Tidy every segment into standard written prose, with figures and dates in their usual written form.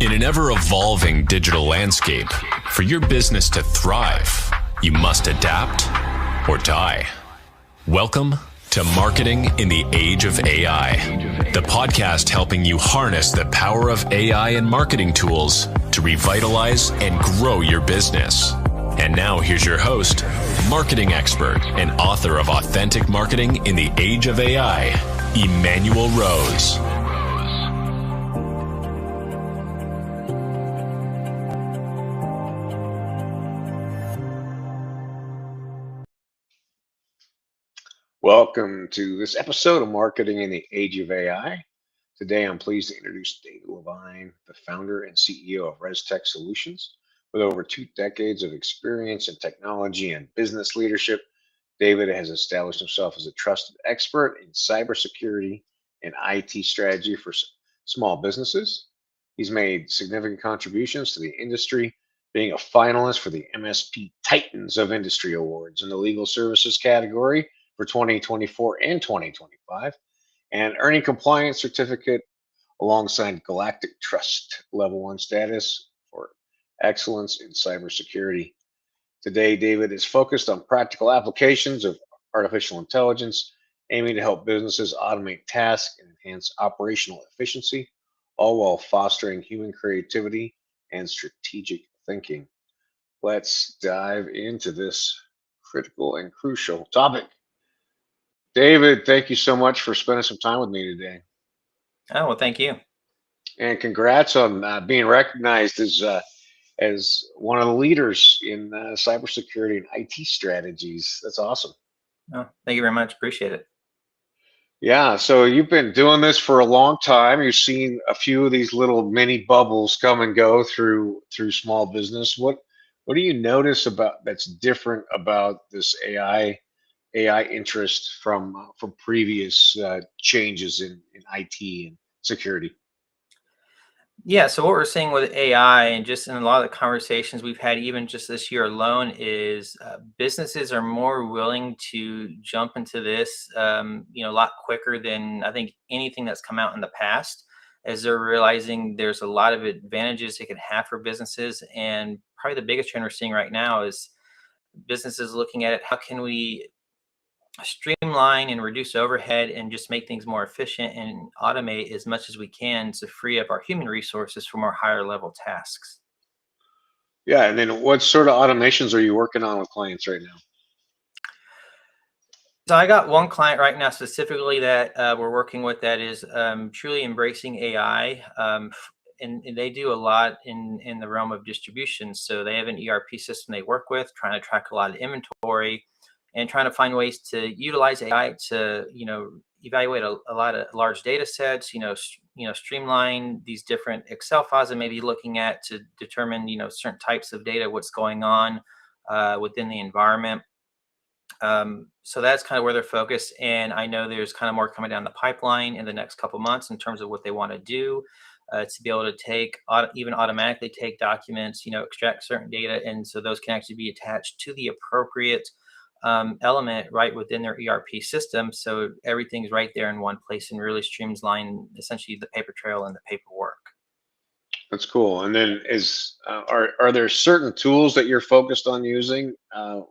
In an ever-evolving digital landscape, for your business to thrive, you must adapt or die. Welcome to Marketing in the Age of AI, the podcast helping you harness the power of AI and marketing tools to revitalize and grow your business. And now here's your host, marketing expert and author of Authentic Marketing in the Age of AI, Emmanuel Rose. Welcome to this episode of Marketing in the Age of AI. Today, I'm pleased to introduce David Levine, the founder and CEO of ResTech Solutions. With over 2 decades of experience in technology and business leadership, David has established himself as a trusted expert in cybersecurity and IT strategy for small businesses. He's made significant contributions to the industry, being a finalist for the MSP Titans of Industry Awards in the legal services category for 2024 and 2025, and earning compliance certificate alongside Galactic Trust Level 1 status for excellence in cybersecurity. Today, David is focused on practical applications of artificial intelligence, aiming to help businesses automate tasks and enhance operational efficiency, all while fostering human creativity and strategic thinking. Let's dive into this critical and crucial topic. David, thank you so much for spending some time with me today. Oh, well, thank you. And congrats on being recognized as one of the leaders in cybersecurity and IT strategies. That's awesome. Oh, thank you very much. Appreciate it. Yeah, so you've been doing this for a long time. You've seen a few of these little mini bubbles come and go through small business. What do you notice about that's different about this AI interest from previous changes in IT and security? Yeah, so what we're seeing with AI and just in a lot of the conversations we've had, even just this year alone, is businesses are more willing to jump into this, a lot quicker than I think anything that's come out in the past, as they're realizing there's a lot of advantages it can have for businesses. And probably the biggest trend we're seeing right now is businesses looking at it, how can we streamline and reduce overhead and just make things more efficient and automate as much as we can to free up our human resources for more higher level tasks. Yeah, and then what sort of automations are you working on with clients right now? So I got one client right now specifically that we're working with that is truly embracing AI. And they do a lot in the realm of distribution. So they have an ERP system they work with, trying to track a lot of inventory and trying to find ways to utilize AI to, evaluate a lot of large data sets, streamline these different Excel files and maybe looking at to determine, certain types of data, what's going on within the environment. So that's kind of where they're focused. And I know there's kind of more coming down the pipeline in the next couple months in terms of what they want to do to be able to take, even automatically take documents, extract certain data. And so those can actually be attached to the appropriate element right within their ERP system. So everything's right there in one place and really streamline essentially the paper trail and the paperwork. That's cool. And then are there certain tools that you're focused on using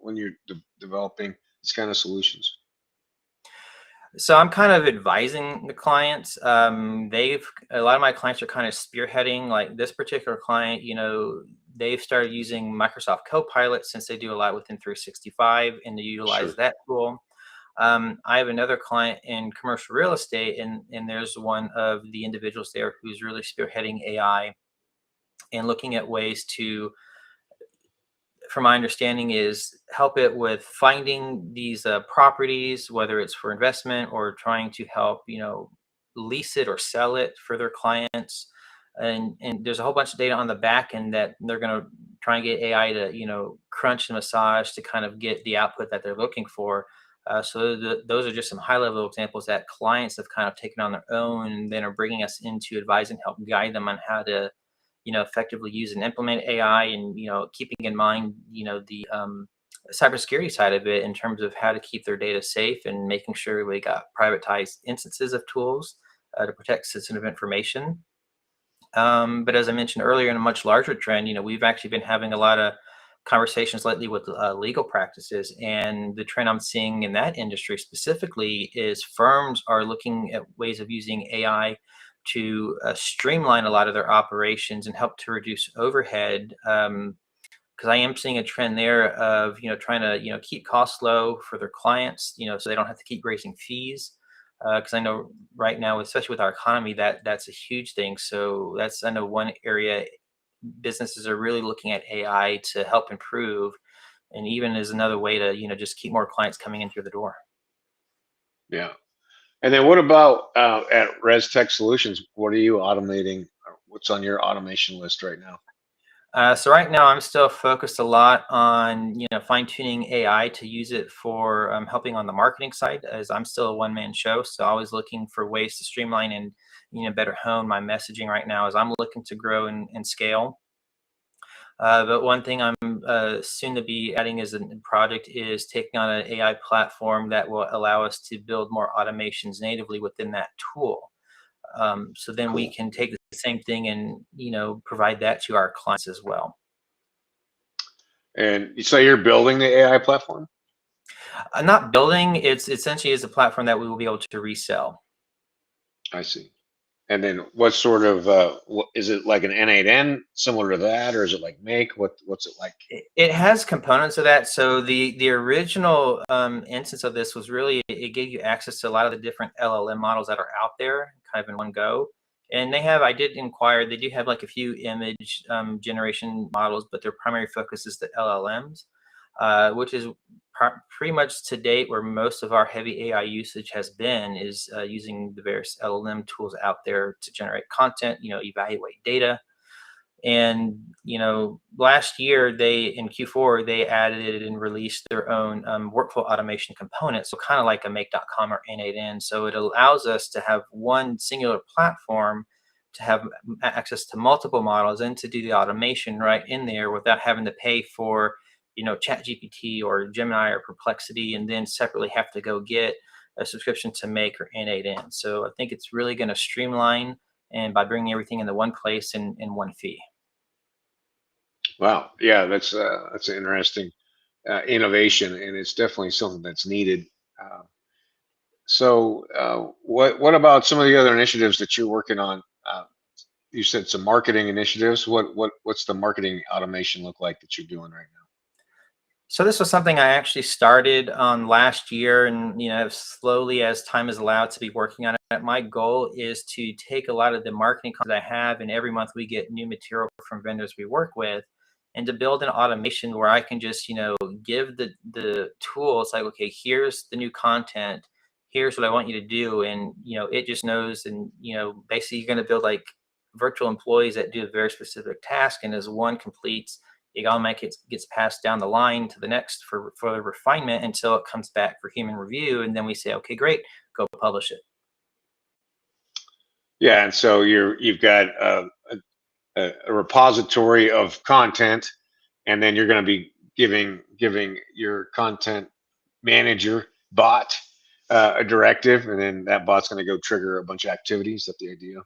when you're developing these kind of solutions? So I'm kind of advising the clients. A lot of my clients are kind of spearheading, like this particular client, they've started using Microsoft Copilot since they do a lot within 365 and they utilize Sure. that tool. I have another client in commercial real estate and there's one of the individuals there who's really spearheading AI and looking at ways to, from my understanding, is help it with finding these properties, whether it's for investment or trying to help, lease it or sell it for their clients. And there's a whole bunch of data on the back end that they're going to try and get AI to, crunch and massage to kind of get the output that they're looking for. Those are just some high level examples that clients have kind of taken on their own and then are bringing us in to advise and help guide them on how to, effectively use and implement AI and, keeping in mind, the cybersecurity side of it in terms of how to keep their data safe and making sure we got privatized instances of tools to protect sensitive information. But as I mentioned earlier, in a much larger trend, we've actually been having a lot of conversations lately with legal practices, and the trend I'm seeing in that industry specifically is firms are looking at ways of using AI to streamline a lot of their operations and help to reduce overhead. Because I am seeing a trend there of trying to keep costs low for their clients, so they don't have to keep raising fees. Because I know right now, especially with our economy, that's a huge thing. So that's, I know, one area businesses are really looking at AI to help improve, and even as another way to just keep more clients coming in through the door. Yeah. And then what about at ResTech Solutions? What are you automating? Or what's on your automation list right now? So right now, I'm still focused a lot on fine tuning AI to use it for helping on the marketing side, as I'm still a one-man show. So always looking for ways to streamline and better hone my messaging right now as I'm looking to grow and scale. But one thing I'm soon to be adding as a project is taking on an AI platform that will allow us to build more automations natively within that tool. So then we Cool. can take the same thing and provide that to our clients as well. And so you're building the AI platform? Not building, it's essentially is a platform that we will be able to resell. I see. And then what sort of what, is it like an N8N similar to that, or is it like Make? What's it like? It has components of that. So the original instance of this was really, it gave you access to a lot of the different LLM models that are out there, kind of in one go. And they have, I did inquire, they do have like a few image generation models, but their primary focus is the LLMs, which is pretty much to date where most of our heavy AI usage has been, is using the various LLM tools out there to generate content, evaluate data. And last year, they in Q4 they added and released their own workflow automation component, so kind of like a Make.com or N8N. So it allows us to have one singular platform to have access to multiple models and to do the automation right in there without having to pay for Chat GPT or Gemini or Perplexity, and then separately have to go get a subscription to Make or N8N. So I think it's really going to streamline, and by bringing everything into one place and in one fee. Wow. Yeah, that's an interesting innovation, and it's definitely something that's needed. Uh, what about some of the other initiatives that you're working on? You said some marketing initiatives. What's the marketing automation look like that you're doing right now? So this was something I actually started on last year, and slowly as time is allowed to be working on it. My goal is to take a lot of the marketing content I have, and every month we get new material from vendors we work with, and to build an automation where I can just give the tools like, okay, here's the new content, here's what I want you to do, and it just knows, and basically you're going to build like virtual employees that do a very specific task, and as one completes, it automatically gets passed down the line to the next for further refinement until it comes back for human review. And then we say, okay, great, go publish it. Yeah, and so you've got a repository of content, and then you're going to be giving your content manager bot a directive, and then that bot's going to go trigger a bunch of activities. Is that the idea?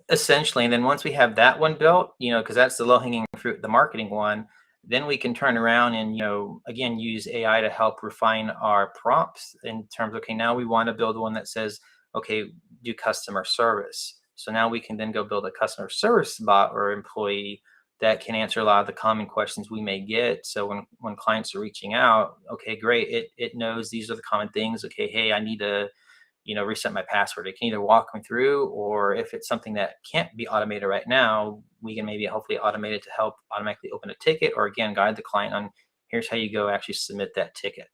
Essentially. And then once we have that one built, because that's the low hanging fruit, the marketing one, then we can turn around and, again, use AI to help refine our prompts in terms of, okay, now we want to build one that says, okay, do customer service. So now we can then go build a customer service bot or employee that can answer a lot of the common questions we may get. So when clients are reaching out, okay, great, it knows these are the common things. Okay, hey, I need to reset my password. It can either walk me through, or if it's something that can't be automated right now, we can maybe hopefully automate it to help automatically open a ticket, or again, guide the client on here's how you go actually submit that ticket.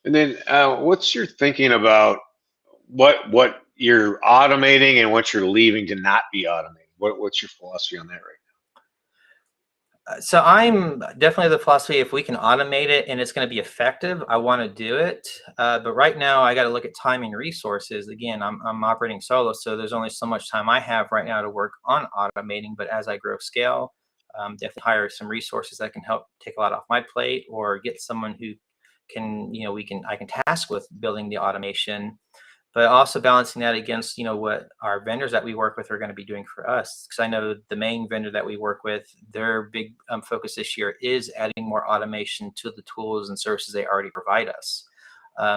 And then what's your thinking about what you're automating and what you're leaving to not be automated? What's your philosophy on that right So I'm definitely the philosophy, if we can automate it and it's going to be effective, I want to do it. But right now I got to look at time and resources. Again, I'm operating solo, so there's only so much time I have right now to work on automating. But as I grow scale, definitely hire some resources that can help take a lot off my plate, or get someone who can, I can task with building the automation. but also balancing that against, what our vendors that we work with are going to be doing for us. Because I know the main vendor that we work with, their big focus this year is adding more automation to the tools and services they already provide us.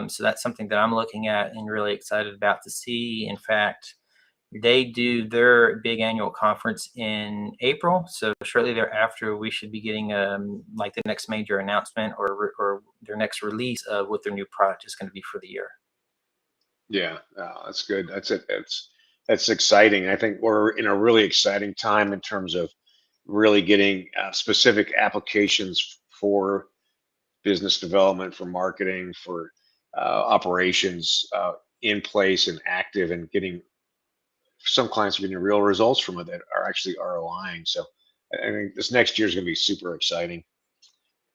So that's something that I'm looking at and really excited about to see. In fact, they do their big annual conference in April. So shortly thereafter, we should be getting like the next major announcement or their next release of what their new product is going to be for the year. Yeah, that's good. That's it. That's exciting. I think we're in a really exciting time in terms of really getting specific applications for business development, for marketing, for operations in place and active, and getting some clients are getting real results from it that are actually ROIing. So I think this next year is going to be super exciting.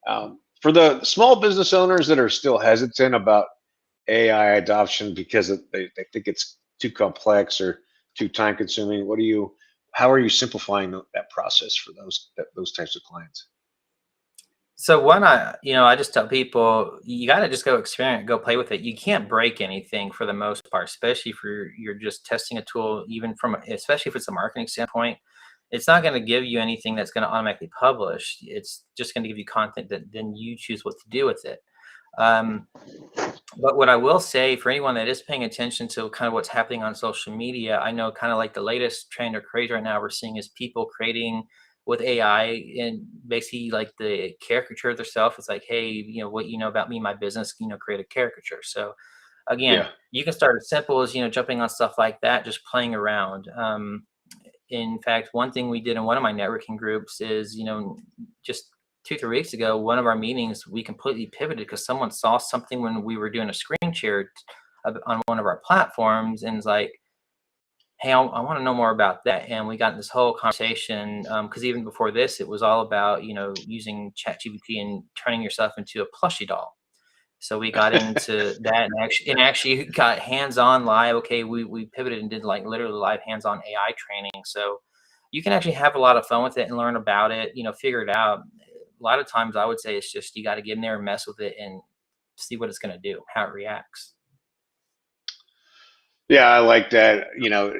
For the small business owners that are still hesitant about AI adoption because they think it's too complex or too time consuming, how are you simplifying that process for those types of clients? So one, I just tell people you got to just go experiment, go play with it. You can't break anything for the most part, especially if you're just testing a tool, even especially if it's a marketing standpoint. It's not going to give you anything that's going to automatically publish. It's just going to give you content that then you choose what to do with it. But what I will say for anyone that is paying attention to kind of what's happening on social media, I know kind of like the latest trend or craze right now we're seeing is people creating with AI and basically like the caricature of themselves. It's like, hey, what you know about me, my business, create a caricature. So again, Yeah, you can start as simple as, jumping on stuff like that, just playing around. In fact, one thing we did in one of my networking groups is, just 2-3 weeks ago, one of our meetings, we completely pivoted because someone saw something when we were doing a screen share on one of our platforms and was like, hey, I want to know more about that. And we got in this whole conversation because even before this, it was all about, using ChatGPT and turning yourself into a plushie doll. So we got into that and actually got hands-on live. Okay, we pivoted and did like literally live hands-on AI training. So you can actually have a lot of fun with it and learn about it, figure it out. A lot of times I would say it's just you got to get in there and mess with it and see what it's going to do, how it reacts. yeah, I like that.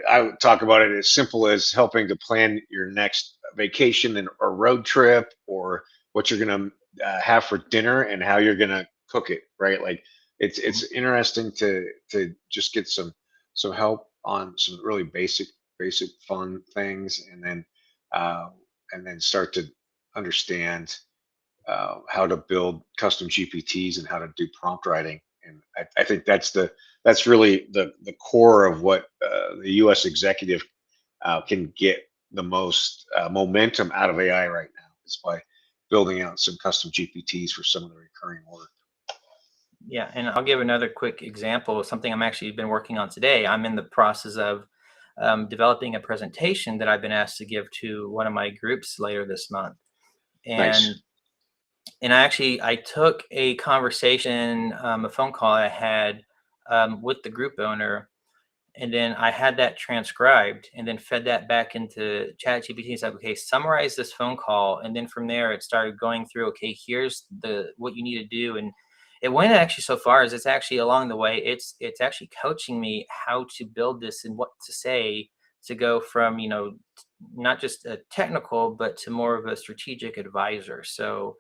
I would talk about it as simple as helping to plan your next vacation or road trip, or what you're going to have for dinner and how you're going to cook it, right? Like it's interesting to just get some help on some really basic fun things, uh, and then start to understand how to build custom GPTs and how to do prompt writing. And I think that's really the core of what the U.S. executive can get the most momentum out of AI right now, is by building out some custom GPTs for some of the recurring work. Yeah, and I'll give another quick example of something I'm actually been working on today. I'm in the process of developing a presentation that I've been asked to give to one of my groups later this month. And Nice. I took a conversation, a phone call I had with the group owner, and then I had that transcribed and then fed that back into ChatGPT and said, okay, summarize this phone call. And then from there, it started going through, okay, here's what you need to do. And it went actually so far as it's actually along the way, it's actually coaching me how to build this and what to say to go from, not just a technical, but to more of a strategic advisor. So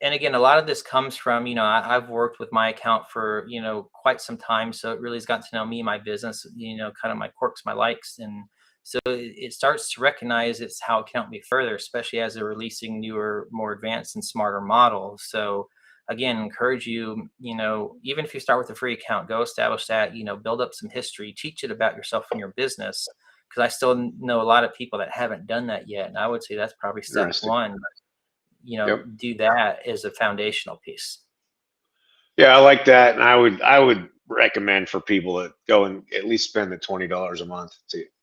and again, a lot of this comes from, I've worked with my account for, quite some time. So it really has gotten to know me, my business, kind of my quirks, my likes. And so it starts to recognize it's how it can help me further, especially as they're releasing newer, more advanced and smarter models. So again, encourage you, even if you start with a free account, go establish that, build up some history, teach it about yourself and your business. Because I still know a lot of people that haven't done that yet. And I would say that's probably step Interesting. one, Yep. do that as a foundational piece. Yeah, I like that, and I would recommend for people to go and at least spend the $20 a month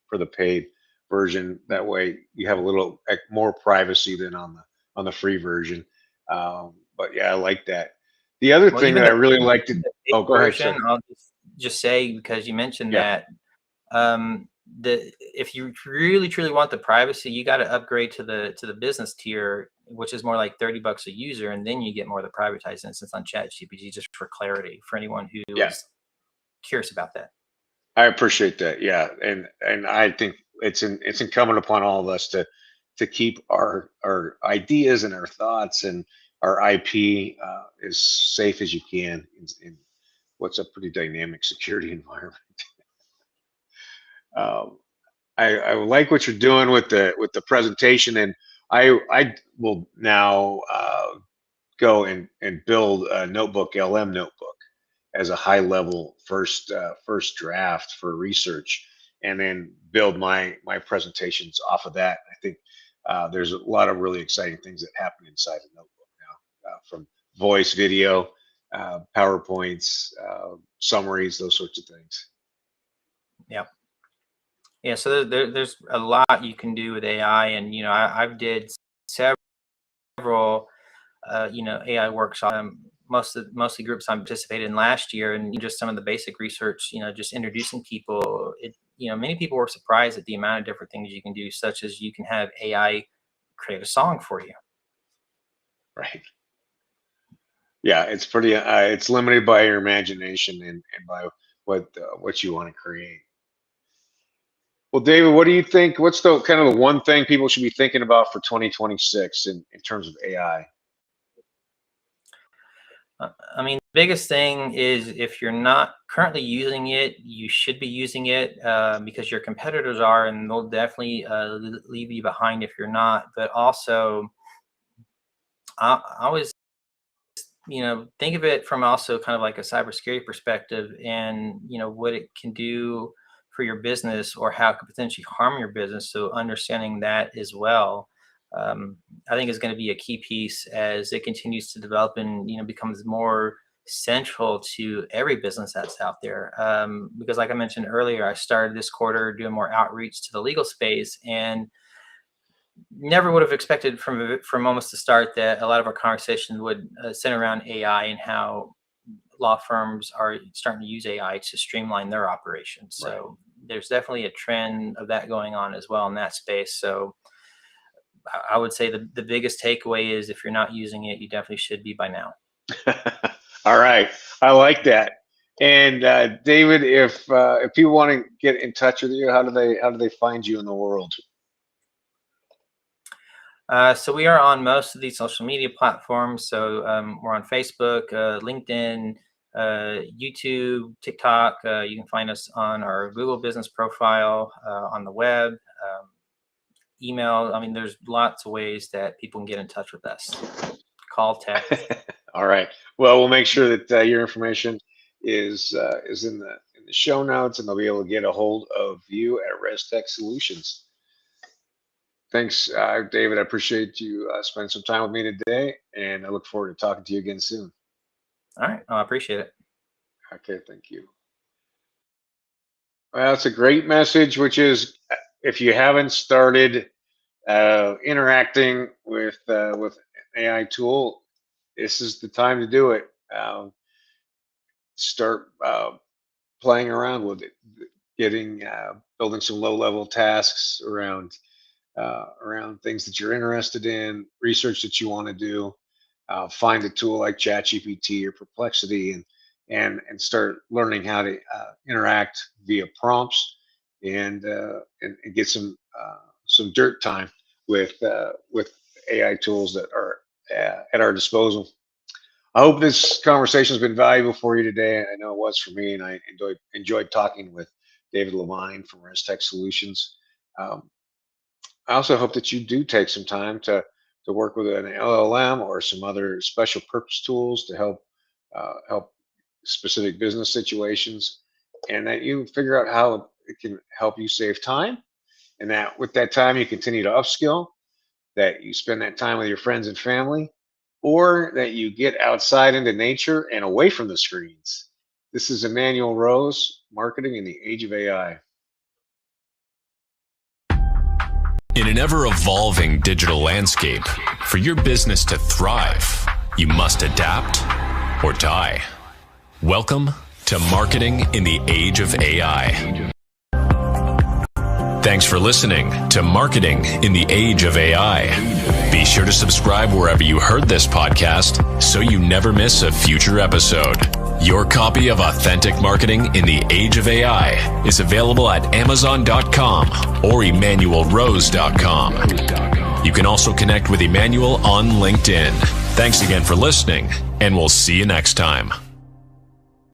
for the paid version. That way, you have a little more privacy than on the free version. But yeah, I like that. The other Well, thing even that I the, really even like to the paid oh, go ahead, version, sir. I'll just say because you mentioned Yeah, that, if you really truly want the privacy, you got to upgrade to the business tier, which is more like $30 a user, and then you get more of the privatized instance on ChatGPT, just for clarity for anyone who yeah, is curious about that. I appreciate that. Yeah, and I think it's incumbent upon all of us to keep our ideas and our thoughts and our IP as safe as you can in what's a pretty dynamic security environment. Um, I like what you're doing with the presentation, and I will now go and build a notebook, LM notebook, as a high level first draft for research, and then build my presentations off of that. I think there's a lot of really exciting things that happen inside the notebook now, from voice, video, PowerPoints, summaries, those sorts of things. Yeah. Yeah, so there's a lot you can do with AI, and I've did several AI workshops. Mostly groups I participated in last year, and just some of the basic research. Just introducing people. Many people were surprised at the amount of different things you can do, such as you can have AI create a song for you. Right. Yeah, it's pretty. It's limited by your imagination and by what you want to create. Well, David, what do you think? What's the kind of the one thing people should be thinking about for 2026 in terms of AI? I mean, the biggest thing is if you're not currently using it, you should be using it because your competitors are, and they'll definitely leave you behind if you're not. But also, I always, think of it from also kind of like a cybersecurity perspective, and what it can do for your business or how it could potentially harm your business. So understanding that as well, I think is going to be a key piece as it continues to develop and becomes more central to every business that's out there. Because like I mentioned earlier, I started this quarter doing more outreach to the legal space, and never would have expected from almost the start that a lot of our conversation would center around AI and how law firms are starting to use AI to streamline their operations. Right. So there's definitely a trend of that going on as well in that space. So I would say the biggest takeaway is if you're not using it, you definitely should be by now. All right, I like that. And David, if people want to get in touch with you, how do they find you in the world? So we are on most of these social media platforms. So we're on Facebook, LinkedIn, YouTube, TikTok. You can find us on our Google business profile, on the web, email. I mean, there's lots of ways that people can get in touch with us. Call, text. All right. Well, we'll make sure that your information is in the show notes, and they'll be able to get a hold of you at ResTech Solutions. Thanks, David. I appreciate you spending some time with me today, and I look forward to talking to you again soon. All right. I appreciate it. Okay. Thank you. Well, that's a great message, which is if you haven't started interacting with an AI tool, this is the time to do it. Start playing around with it, building some low-level tasks around things that you're interested in, research that you want to do. Find a tool like ChatGPT or Perplexity, and start learning how to interact via prompts and get some dirt time with AI tools that are at our disposal. I hope this conversation has been valuable for you today. I know it was for me, and I enjoyed talking with David Levine from ResTech Solutions. I also hope that you do take some time to work with an LLM or some other special purpose tools to help specific business situations, and that you figure out how it can help you save time, and that with that time you continue to upskill, that you spend that time with your friends and family, or that you get outside into nature and away from the screens. This is Emmanuel Rose, Marketing in the Age of AI. In an ever-evolving digital landscape, for your business to thrive, you must adapt or die. Welcome to Marketing in the Age of AI. Thanks for listening to Marketing in the Age of AI. Be sure to subscribe wherever you heard this podcast so you never miss a future episode. Your copy of Authentic Marketing in the Age of AI is available at Amazon.com or EmmanuelRose.com. You can also connect with Emmanuel on LinkedIn. Thanks again for listening, and we'll see you next time.